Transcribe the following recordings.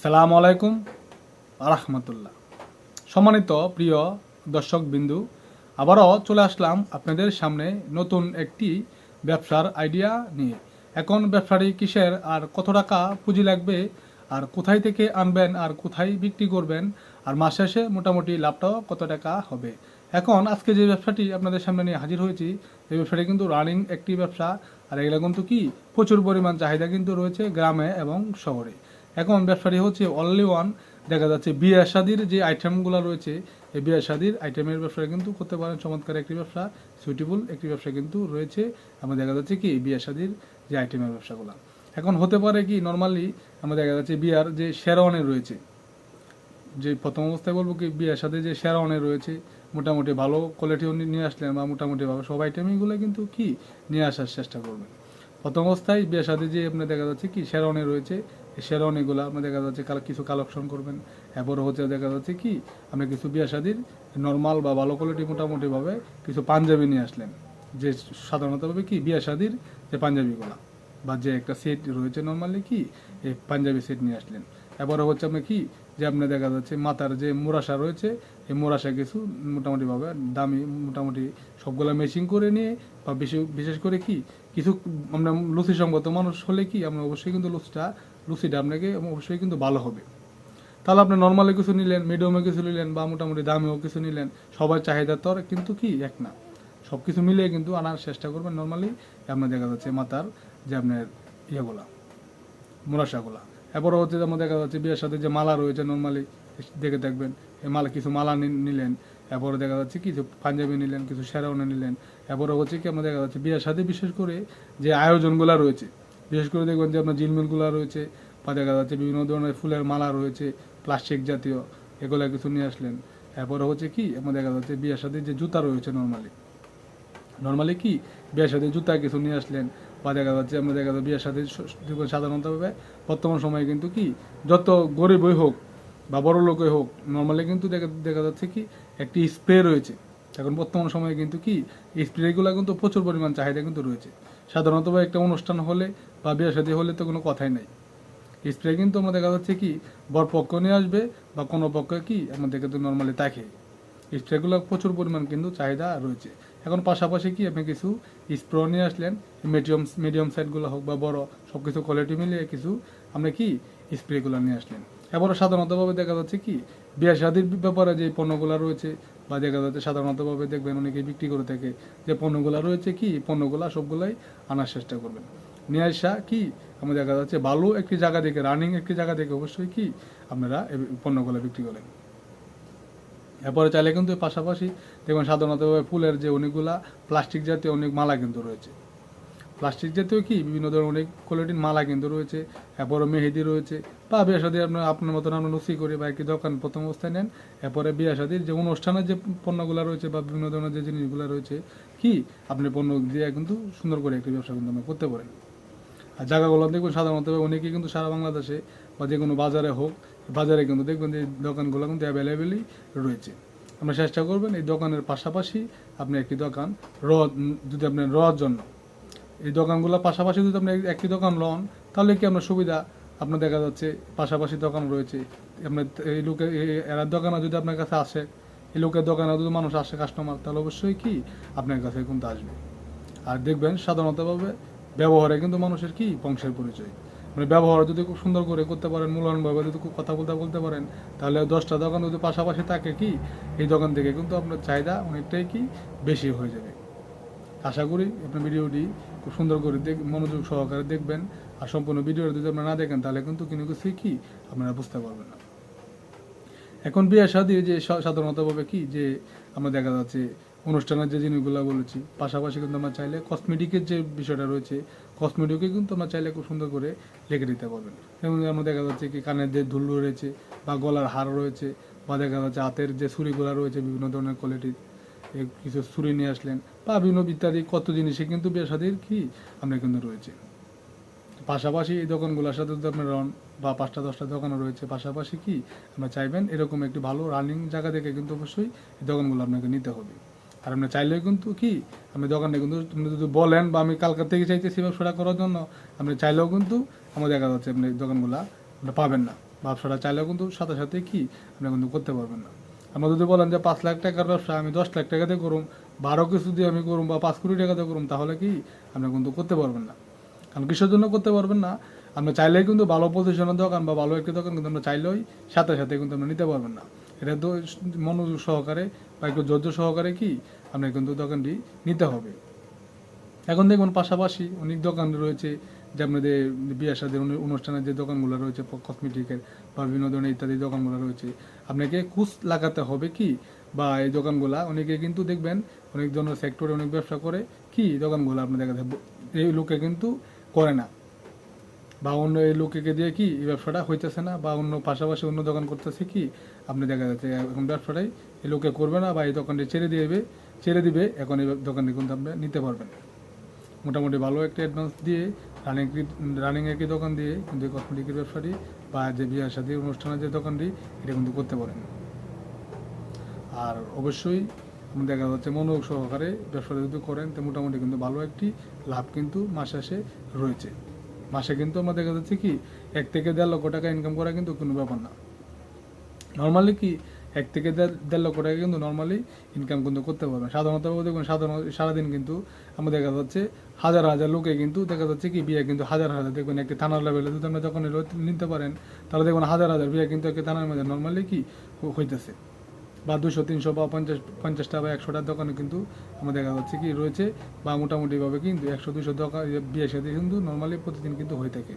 সালামু আলাইকুম রাহমাতুল্লাহ। সম্মানিত প্রিয় দর্শক বিন্দু, আবারও চলে আসলাম আপনাদের সামনে নতুন একটি ব্যবসার আইডিয়া নিয়ে। এখন ব্যবসাটি কিসের আর কত টাকা পুঁজি লাগবে আর কোথায় থেকে আনবেন আর কোথায় বিক্রি করবেন আর মাস শেষে মোটামুটি লাভটাও কত টাকা হবে। এখন আজকে যে ব্যবসাটি আপনাদের সামনে নিয়ে হাজির হয়েছি, এই ব্যবসাটি কিন্তু রানিং একটি ব্যবসা। আর এগুলো কিন্তু কি প্রচুর পরিমাণ চাহিদা কিন্তু রয়েছে গ্রামে এবং শহরে। এখন ব্যবসাটি হচ্ছে অনলি ওয়ান, দেখা যাচ্ছে বিয়ে শাদির যে আইটেমগুলো রয়েছে, এই বিয়ে শাদির আইটেমের ব্যবসা কিন্তু করতে পারেন। চমৎকার একটি ব্যবসা, সুইটেবল একটি ব্যবসা কিন্তু রয়েছে। আমরা দেখা যাচ্ছে কি বিয়ে শাদির যে আইটেমের ব্যবসাগুলো এখন হতে পারে কি নর্মালি আমরা দেখা যাচ্ছে বিয়ার যে শেরওয়ানি রয়েছে, যে প্রথম অবস্থায় বলবো কি বিয়ের সাথে যে শেরওয়ানি রয়েছে মোটামুটি ভালো কোয়ালিটিও নিয়ে আসলেন বা মোটামুটি ভাবে সব আইটেমগুলো কিন্তু কি নিয়ে আসার চেষ্টা করবেন। প্রথম অবস্থায় বিয়ের সাথে যে আপনার দেখা যাচ্ছে কি শেরওয়ানি রয়েছে, এই শেরওয়ানিগুলো আপনার দেখা যাচ্ছে কিছু কালেকশন করবেন। এরপরে হচ্ছে দেখা যাচ্ছে কি আপনি কিছু বিয়ে শাদির নর্মাল বা ভালো কোয়ালিটি মোটামুটিভাবে কিছু পাঞ্জাবি নিয়ে আসলেন, যে সাধারণতভাবে কি বিয়ে শাদির যে পাঞ্জাবিগুলো বা যে একটা সেট রয়েছে নর্মালি কি এই পাঞ্জাবি সেট নিয়ে আসলেন। এবারে হচ্ছে আপনি কি যে আপনার দেখা যাচ্ছে মাথার যে মোরাসা রয়েছে, এই মোরাসা কিছু মোটামুটিভাবে দামি মোটামুটি সবগুলা মেশিং করে নিয়ে বা বিশেষ করে কি কিছু আমরা লুচি সঙ্গত মানুষ হলে কি আমরা অবশ্যই কিন্তু লুচিটা আপনাকে অবশ্যই কিন্তু ভালো হবে। তাহলে আপনি নর্মালি কিছু নিলেন, মিডিয়ামে কিছু নিলেন বা মোটামুটি দামেও কিছু নিলেন, সবার চাহিদা তো আর কিন্তু কি এক না। সব কিছু মিলিয়ে কিন্তু আনার চেষ্টা করবেন। নর্মালি আপনার দেখা যাচ্ছে মাথার যে আপনার ইয়েগুলা মোরাসাগুলা। এরপরে হচ্ছে যেমন দেখা যাচ্ছে বিয়ের সাথে যে মালা রয়েছে নর্মালি দেখে দেখবেন, এই কিছু মালা নিলেন। এরপরে দেখা যাচ্ছে কিছু পাঞ্জাবি নিলেন, কিছু শেরওয়ানি নিলেন। এরপরে হচ্ছে কি আপনার দেখা যাচ্ছে বিয়ের সাথে বিশেষ করে যে আয়োজনগুলো রয়েছে, বিশেষ করে দেখবেন যে আপনার ঝিলমিলগুলো রয়েছে বা দেখা যাচ্ছে বিভিন্ন ধরনের ফুলের মালা রয়েছে প্লাস্টিক জাতীয়, এগুলো কিছু নিয়ে আসলেন। এরপরে হচ্ছে কি আপনার দেখা যাচ্ছে বিয়ের সাথে যে জুতা রয়েছে নর্মালি কি বিয়ের সাথে জুতা কিছু নিয়ে আসলেন। বা দেখা যাচ্ছে আমরা দেখা যাচ্ছে বিয়ের সাথে সাধারণতভাবে বর্তমান সময়ে কিন্তু কি যত গরিবই হোক বা বড় লোকই হোক নর্মালি কিন্তু দেখা যাচ্ছে কি একটি স্প্রে রয়েছে। এখন বর্তমান সময়ে কিন্তু কি স্প্রেগুলো কিন্তু প্রচুর পরিমাণ চাহিদা কিন্তু রয়েছে। সাধারণত একটা অনুষ্ঠান হলে বা বিয়ে শাদী হলে তো কোনো কথাই নাই, স্প্রে কিন্তু আমরা দেখা যাচ্ছে কি বর পক্ষ নিয়ে আসবে বা কোনো পক্ষে কি আমাদেরকে তো নর্মালি থাকে। স্প্রেগুলো প্রচুর পরিমাণ কিন্তু চাহিদা রয়েছে। এখন পাশাপাশি কি আপনি কিছু স্প্রে নিয়ে আসলেন, মিডিয়াম সাইজগুলো হোক বা বড়, সব কিছু কোয়ালিটি মিলিয়ে কিছু আপনি কি স্প্রেগুলো নিয়ে আসলেন। এবারও সাধারণতভাবে দেখা যাচ্ছে কি বিয়ে শাদির ব্যাপারে যে পণ্যগুলো রয়েছে বা দেখা যাচ্ছে সাধারণতভাবে দেখবেন অনেকে বিক্রি করে থাকে, যে পণ্যগুলো রয়েছে কি পণ্যগুলো সবগুলাই আনার চেষ্টা করবেন। নিয়ে আসা কি আমরা দেখা যাচ্ছে ভালো একটি জায়গা থেকে রানিং একটি জায়গা থেকে অবশ্যই কি আপনারা এই পণ্যগুলো বিক্রি করেন। এরপরে চাইলে কিন্তু পাশাপাশি দেখবেন সাধারণতভাবে ফুলের যে অনেকগুলা প্লাস্টিক জাতীয় অনেক মালা কিন্তু রয়েছে, প্লাস্টিক জাতীয় কি বিভিন্ন ধরনের অনেক কোয়ালিটির মালা কিন্তু রয়েছে। এরপরে মেহেদি রয়েছে বা বিয়ে শাদী আপনার মতন আমরা লুচি করি বা একটি দোকান প্রথম অবস্থায় নেন। এরপরে বিয়ে শাদীর যে অনুষ্ঠানের যে পণ্যগুলো রয়েছে বা বিভিন্ন ধরনের যে জিনিসগুলো রয়েছে কি আপনি পণ্য দিয়ে কিন্তু সুন্দর করে একটি ব্যবসা কিন্তু আপনি করতে পারেন। আর জায়গাগুলো দেখবেন সাধারণত অনেকেই কিন্তু সারা বাংলাদেশে বা যে কোনো বাজারে হোক, বাজারে কিন্তু দেখবেন যে দোকানগুলো কিন্তু অ্যাভেলেবেলই রয়েছে। আমরা চেষ্টা করবেন এই দোকানের পাশাপাশি আপনি একটি দোকান যদি আপনার রওয়ার জন্য এই দোকানগুলো পাশাপাশি যদি আপনি একটি দোকান লন, তাহলে কি আপনার সুবিধা, আপনার দেখা যাচ্ছে পাশাপাশি দোকান রয়েছে। আপনার এই লোকের এরা দোকানে যদি আপনার কাছে আসে, এই লোকের দোকানে যদি মানুষ আসে কাস্টমার, তাহলে অবশ্যই কি আপনার কাছে কিন্তু আসবে। আর দেখবেন সাধারণতভাবে ব্যবহারে কিন্তু মানুষের কি বংশের পরিচয়, মানে ব্যবহার যদি খুব সুন্দর করে করতে পারেন, মূল্যায়নভাবে যদি খুব কথা বলতে পারেন, তাহলে 10টা দোকান যদি পাশাপাশি থাকে কি এই দোকান থেকে কিন্তু আপনার চাহিদা অনেকটাই কি বেশি হয়ে যাবে। আশা করি আপনার ভিডিওটি খুব সুন্দর করে মনোযোগ সহকারে দেখবেন। আর সম্পূর্ণ ভিডিওটি যদি আপনারা না দেখেন তাহলে কিন্তু কোনো কিছু কি আপনারা বুঝতে পারবেন না। এখন বিয়ে শাদী যে সাধারণতভাবে কি যে আমরা দেখা যাচ্ছে অনুষ্ঠানের যে জিনিসগুলো বলেছি, পাশাপাশি কিন্তু আমরা চাইলে কসমেটিকের যে বিষয়টা রয়েছে, কসমেটিকে কিন্তু আমরা চাইলে খুব সুন্দর করে লিখে দিতে পারবেন। যেমন আমরা দেখা যাচ্ছে কি কানের যে দুল রয়েছে বা গলার হার রয়েছে বা দেখা যাচ্ছে হাতের যে ছুরিগুলো রয়েছে বিভিন্ন ধরনের কোয়ালিটির কিছু ছুরি নিয়ে আসলেন বা বিভিন্ন ইত্যাদি কত জিনিসে কিন্তু বিয়ে শাদীর কি আমরা কিন্তু রয়েছে। পাশাপাশি এই দোকানগুলোর সাথে যদি আপনার রন বা 5টা 10টা দোকানও রয়েছে পাশাপাশি কি আমরা চাইবেন এরকম একটি ভালো রানিং জায়গা থেকে কিন্তু অবশ্যই এই দোকানগুলো আপনাকে নিতে হবে। আর আপনি চাইলেও কিন্তু কি আপনি দোকানটা কিন্তু আপনি যদি বলেন বা আমি কালকার থেকে চাইতেছি ব্যবসাটা করার জন্য, আপনি চাইলেও কিন্তু আমার দেখা যাচ্ছে আপনি দোকানগুলো আপনি পাবেন না ব্যবসাটা চাইলেও কিন্তু সাথে সাথে কি আপনি কিন্তু করতে পারবেন না। আমরা যদি বলেন যে 5 লাখ টাকার ব্যবসা আমি 10 লাখ টাকাতে করুম, 12 কিছু দিয়ে আমি করুম বা 5 কোটি টাকাতে করুম, তাহলে কি আপনি কিন্তু করতে পারবেন না। কারণ কিসের জন্য করতে পারবেন না, আমরা চাইলেই কিন্তু ভালো পজিশনের দোকান বা ভালো একটি দোকান কিন্তু আমরা চাইলেই সাথে সাথে কিন্তু আমরা নিতে পারবেন না। এটা তো মনোযোগ সহকারে বা একটু ধৈর্য সহকারে কি আপনার কিন্তু দোকানটি নিতে হবে। এখন দেখুন পাশাপাশি অনেক দোকান রয়েছে, যে আপনাদের বিয়ে শাদীর অনুষ্ঠানের যে দোকানগুলো রয়েছে, কসমেটিকের বা বিভিন্ন ধরনের ইত্যাদি দোকানগুলো রয়েছে, আপনাকে খুশ লাগাতে হবে কি, বা এই দোকানগুলা অনেকে কিন্তু দেখবেন অনেক ধরনের সেক্টরে অনেক ব্যবসা করে কি দোকানগুলো আপনি দেখা যায় এই লোকে কিন্তু করে না, বা অন্য এই লোককে দিয়ে কি এই ব্যবসাটা হইতেছে না, বা অন্য পাশাপাশি অন্য দোকান করতেছে কি আপনি দেখা যাচ্ছে এখন ব্যবসাটাই এই লোকে করবে না বা এই দোকানটি ছেড়ে দিবে, এখন এই দোকানটি কিন্তু আপনি নিতে পারবেন। মোটামুটি ভালো একটা অ্যাডভান্স দিয়ে রানিং একই দোকান দিয়ে কিন্তু কসমেটিকের ব্যবসাটি বা যে বিয়ে শাদী অনুষ্ঠানের যে দোকানটি এটা কিন্তু করতে পারেন। আর অবশ্যই আপনি দেখা যাচ্ছে মনোযোগ সহকারে ব্যবসাটা যদি করেন তো মোটামুটি কিন্তু ভালো একটি লাভ কিন্তু মাস শেষে রয়েছে। মাসে কিন্তু আমরা দেখা যাচ্ছে কি 1 থেকে 1.5 লক্ষ টাকা ইনকাম করা কিন্তু কোনো ব্যাপার না। নর্মালি কি 1 থেকে 1.5 লক্ষ টাকা কিন্তু নর্মালি ইনকাম কিন্তু করতে পারবেন। সাধারণত দেখুন সারাদিন কিন্তু আমরা দেখা যাচ্ছে হাজার হাজার লোকে কিন্তু দেখা যাচ্ছে কি বিয়ে কিন্তু হাজার হাজার দেখবেন একটি থানার লেভেলে যদি আমরা যখন নিতে পারেন তাহলে দেখবেন হাজার হাজার বিয়ে কিন্তু একটি থানার মধ্যে নর্মালি কি হইতেছে, বা 200 300 বা 50টা বা 100টার দোকানে কিন্তু আমরা দেখা যাচ্ছে কি রয়েছে, বা মোটামুটিভাবে কিন্তু 100 200 দোকান বিয়ের সাথে কিন্তু নর্মালি প্রতিদিন কিন্তু হয়ে থাকে।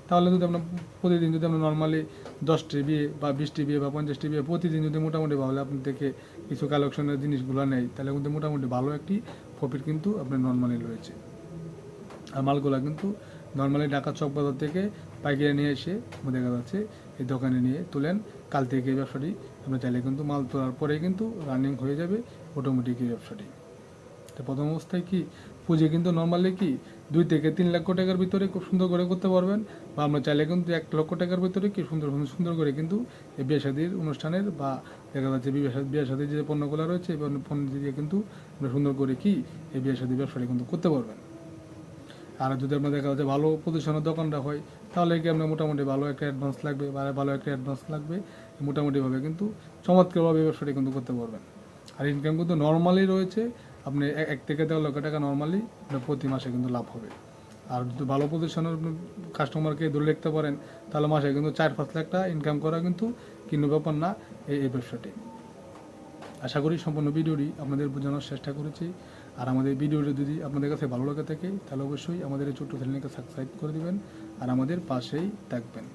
তাহলে যদি আমরা প্রতিদিন যদি আমরা নর্মালি 10টি বিয়ে বা 20টি বিয়ে বা 50টি বিয়ে প্রতিদিন যদি মোটামুটি ভালো আপনি থেকে কিছু কালেকশনের জিনিসগুলো নেয়, তাহলে কিন্তু মোটামুটি ভালো একটি প্রফিট কিন্তু আপনার নর্মালি রয়েছে। আর মালগুলো কিন্তু নর্মালি ঢাকা চক বাজার থেকে পাইকারি নিয়ে এসে দেখা যাচ্ছে এই দোকানে নিয়ে তুলেন, কাল থেকে এই ব্যবসাটি আপনি চাইলে কিন্তু মাল তোলার পরেই কিন্তু রানিং হয়ে যাবে অটোমেটিক এই ব্যবসাটি। তো প্রথম অবস্থায় কি পুঁজি কিন্তু নর্মালি কি 2 থেকে 3 লক্ষ টাকার ভিতরে খুব সুন্দর করে করতে পারবেন, বা আমরা চাইলে কিন্তু 1 লক্ষ টাকার ভিতরে কি সুন্দর করে কিন্তু এই বিয়ে শাদীর অনুষ্ঠানের বা দেখা যাচ্ছে বিয়ে শাদীর যে পণ্যগুলো রয়েছে এই পণ্য দিয়ে কিন্তু আমরা সুন্দর করে কি এই বিয়ে শাদীর ব্যবসাটি কিন্তু করতে পারবেন। আর যদি আপনার দেখা যাচ্ছে ভালো পজিশনের দোকানটা হয় তাহলে কি আপনার মোটামুটি ভালো একটা অ্যাডভান্স লাগবে, বা ভালো একটা অ্যাডভান্স লাগবে, মোটামুটিভাবে কিন্তু চমৎকারভাবে ব্যবসাটি কিন্তু করতে পারবেন। আর ইনকাম কিন্তু নর্মালি রয়েছে, আপনি 1 থেকে 1.5 লক্ষ টাকা নর্মালি আপনার প্রতি মাসে কিন্তু লাভ হবে। আর যদি ভালো পজিশনের কাস্টমারকে ধরে রাখতে পারেন তাহলে মাসে কিন্তু 4-5 লাখ টাকা ইনকাম করা কিন্তু কোনো ব্যাপার না এই ব্যবসাটি। আশা করি সম্পূর্ণ ভিডিওটি আপনাদের বোঝানোর চেষ্টা করেছি। আর আমাদের ভিডিওটি যদি আপনাদের কাছে ভালো লাগে থাকে তাহলে অবশ্যই আমাদের এই ছোট্ট চ্যানেলকে সাবস্ক্রাইব করে দিবেন আর আমাদের পাশেই থাকবেন।